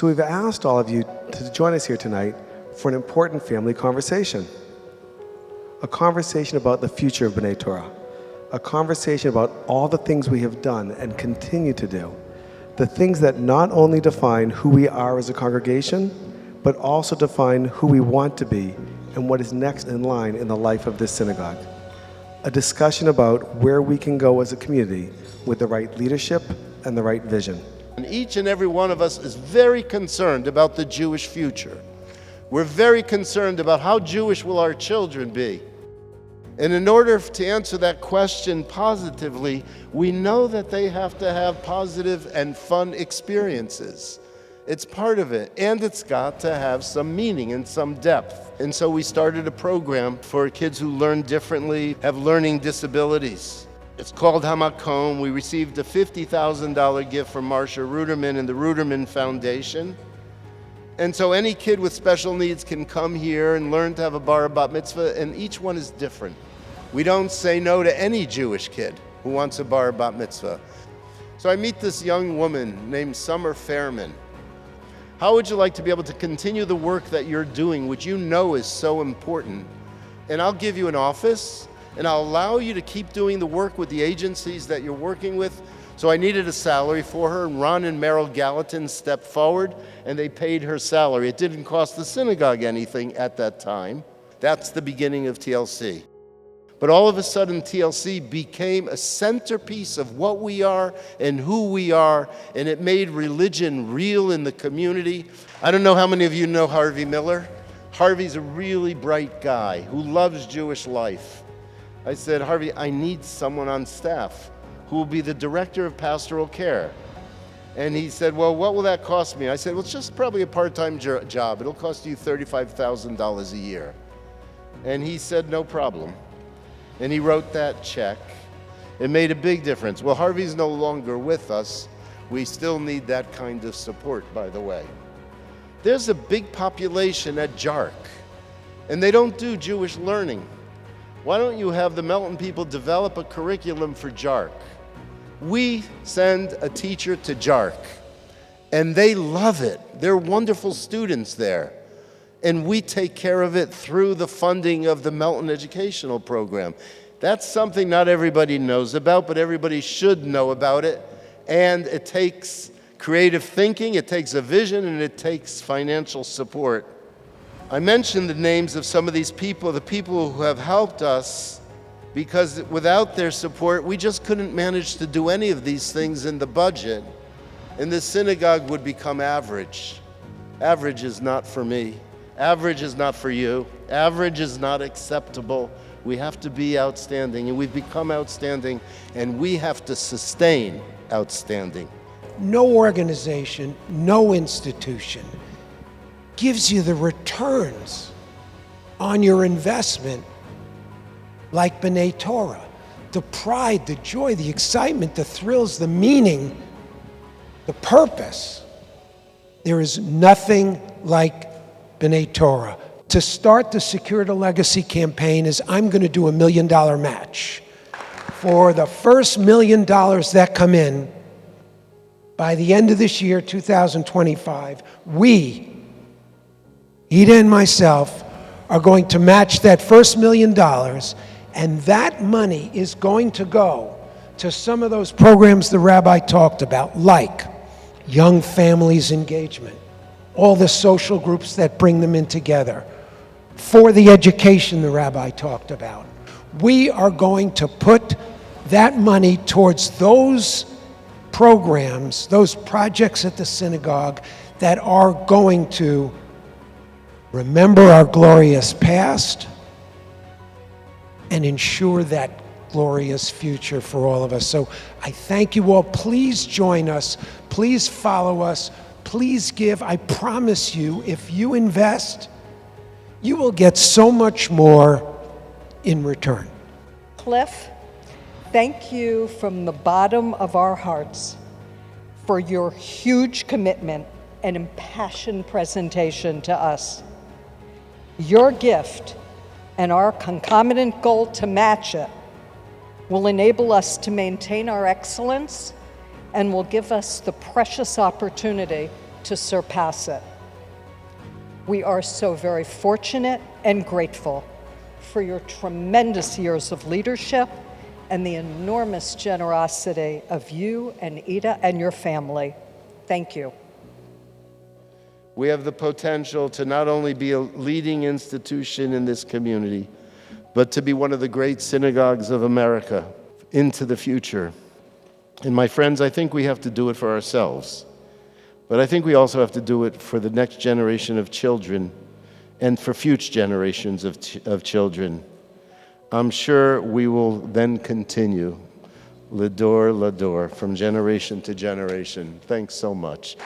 So we've asked all of you to join us here tonight for an important family conversation. A conversation about the future of B'nai Torah. A conversation about all the things we have done and continue to do. The things that not only define who we are as a congregation, but also define who we want to be and what is next in line in the life of this synagogue. A discussion about where we can go as a community with the right leadership and the right vision. And each and every one of us is very concerned about the Jewish future. We're very concerned about how Jewish will our children be. And in order to answer that question positively, we know that they have to have positive and fun experiences. It's part of it, and it's got to have some meaning and some depth. And so we started a program for kids who learn differently, have learning disabilities. It's called Hamakom. We received a $50,000 gift from Marcia Ruderman and the Ruderman Foundation. And so any kid with special needs can come here and learn to have a bar bat mitzvah, and each one is different. We don't say no to any Jewish kid who wants a bar bat mitzvah. So I meet this young woman named Summer Fairman. How would you like to be able to continue the work that you're doing, which you know is so important? And I'll give you an office, and I'll allow you to keep doing the work with the agencies that you're working with. So I needed a salary for her, and Ron and Meryl Gallatin stepped forward, and they paid her salary. It didn't cost the synagogue anything at that time. That's the beginning of TLC. But all of a sudden, TLC became a centerpiece of what we are and who we are, and it made religion real in the community. I don't know how many of you know Harvey Miller. Harvey's a really bright guy who loves Jewish life. I said, Harvey, I need someone on staff who will be the director of pastoral care. And he said, well, what will that cost me? I said, well, it's just probably a part-time job. It'll cost you $35,000 a year. And he said, no problem. And he wrote that check. It made a big difference. Well, Harvey's no longer with us. We still need that kind of support, by the way. There's a big population at JARC, and they don't do Jewish learning. Why don't you have the Melton people develop a curriculum for JARC? We send a teacher to JARC, and they love it. They're wonderful students there. And we take care of it through the funding of the Melton Educational Program. That's something not everybody knows about, but everybody should know about it. And it takes creative thinking, it takes a vision, and it takes financial support. I mentioned the names of some of these people, the people who have helped us, because without their support, we just couldn't manage to do any of these things in the budget, and the synagogue would become average. Average is not for me. Average is not for you. Average is not acceptable. We have to be outstanding, and we've become outstanding, and we have to sustain outstanding. No organization, no institution gives you the returns on your investment like B'nai Torah. The pride, the joy, the excitement, the thrills, the meaning, the purpose. There is nothing like B'nai Torah. To start the Secure the Legacy campaign is I'm going to do $1 million match. For the first $1 million that come in, by the end of this year, 2025, we, Ida and myself, are going to match that first $1 million, and that money is going to go to some of those programs the rabbi talked about, like Young Families Engagement, all the social groups that bring them in together, for the education the rabbi talked about. We are going to put that money towards those programs, those projects at the synagogue that are going to remember our glorious past and ensure that glorious future for all of us. So I thank you all. Please join us. Please follow us. Please give. I promise you, if you invest, you will get so much more in return. Cliff, thank you from the bottom of our hearts for your huge commitment and impassioned presentation to us. Your gift and our concomitant goal to match it will enable us to maintain our excellence and will give us the precious opportunity to surpass it. We are so very fortunate and grateful for your tremendous years of leadership and the enormous generosity of you and Ida and your family. Thank you. We have the potential to not only be a leading institution in this community, but to be one of the great synagogues of America into the future. And my friends, I think we have to do it for ourselves. But I think we also have to do it for the next generation of children and for future generations of children. I'm sure we will then continue, L'Ador, L'Ador, from generation to generation. Thanks so much.